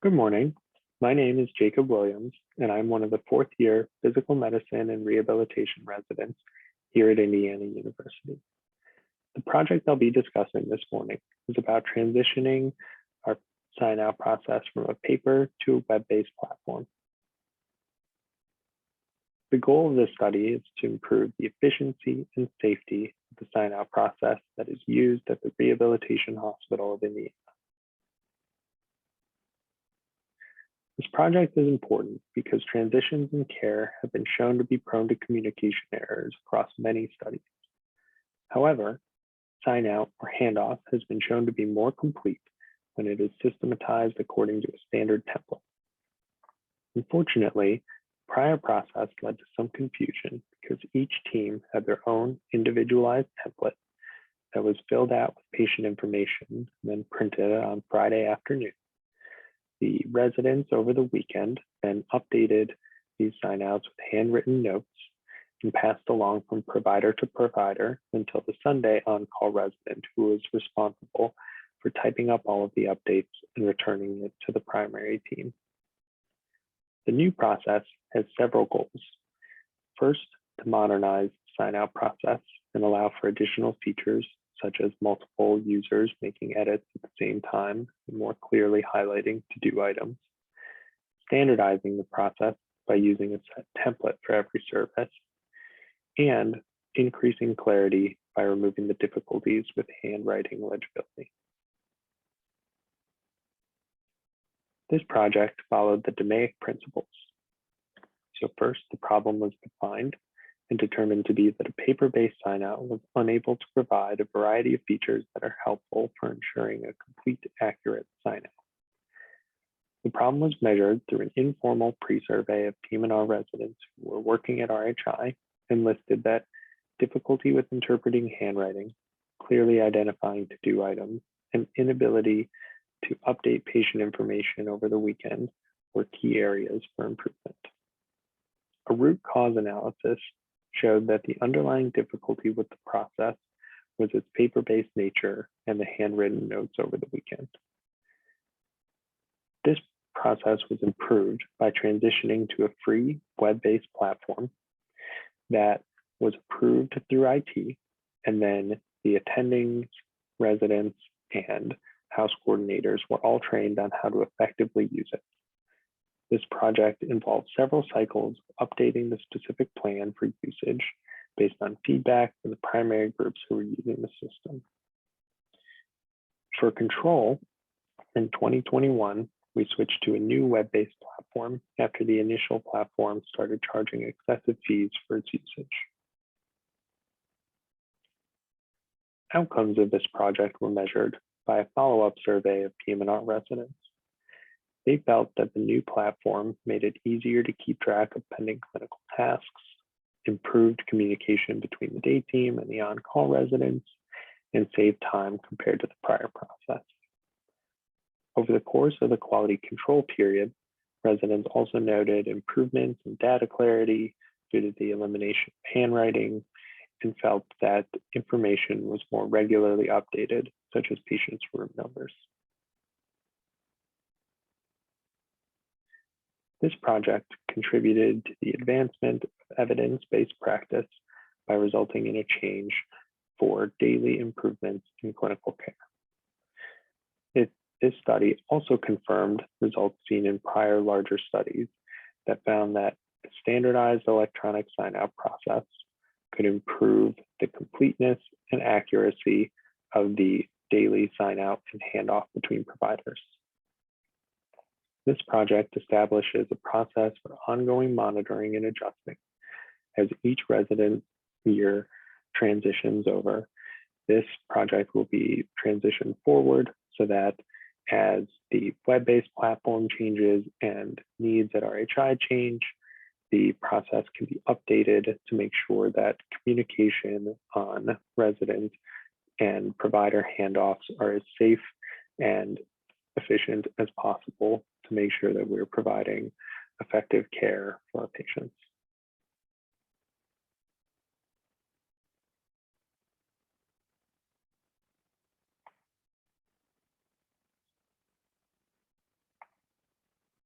Good morning. My name is Jacob Williams, and I'm one of the fourth year physical medicine and rehabilitation residents here at Indiana University. The project I'll be discussing this morning is about transitioning our sign out process from a paper to a web-based platform. The goal of this study is to improve the efficiency and safety of the sign out process that is used at the Rehabilitation Hospital of Indiana. This project is important because transitions in care have been shown to be prone to communication errors across many studies. However, sign out or handoff has been shown to be more complete when it is systematized according to a standard template. Unfortunately, the prior process led to some confusion because each team had their own individualized template that was filled out with patient information and then printed on Friday afternoon. The residents over the weekend then updated these signouts with handwritten notes and passed along from provider to provider until the Sunday on-call resident who was responsible for typing up all of the updates and returning it to the primary team. The new process has several goals. First, to modernize the sign-out process and allow for additional features such as multiple users making edits at the same time and more clearly highlighting to-do items, standardizing the process by using a set template for every service, and increasing clarity by removing the difficulties with handwriting legibility. This project followed the DMAIC principles. So first, the problem was defined and determined to be that a paper-based sign-out was unable to provide a variety of features that are helpful for ensuring a complete, accurate sign-out. The problem was measured through an informal pre-survey of PM&R residents who were working at RHI and listed that difficulty with interpreting handwriting, clearly identifying to-do items, and inability to update patient information over the weekend were key areas for improvement. A root cause analysis showed that the underlying difficulty with the process was its paper-based nature and the handwritten notes over the weekend. This process was improved by transitioning to a free web-based platform that was approved through IT, and then the attendings, residents, and house coordinators were all trained on how to effectively use it. This project involved several cycles of updating the specific plan for usage based on feedback from the primary groups who were using the system. For control, in 2021, we switched to a new web-based platform after the initial platform started charging excessive fees for its usage. Outcomes of this project were measured by a follow-up survey of PM&R residents. They felt that the new platform made it easier to keep track of pending clinical tasks, improved communication between the day team and the on-call residents, and saved time compared to the prior process. Over the course of the quality control period, residents also noted improvements in data clarity due to the elimination of handwriting and felt that information was more regularly updated, such as patients' room numbers. This project contributed to the advancement of evidence-based practice by resulting in a change for daily improvements in clinical care. This study also confirmed results seen in prior larger studies that found that a standardized electronic sign-out process could improve the completeness and accuracy of the daily sign-out and handoff between providers. This project establishes a process for ongoing monitoring and adjusting. As each resident year transitions over, this project will be transitioned forward so that as the web-based platform changes and needs at RHI change, the process can be updated to make sure that communication on resident and provider handoffs are as safe and efficient as possible to make sure that we're providing effective care for our patients.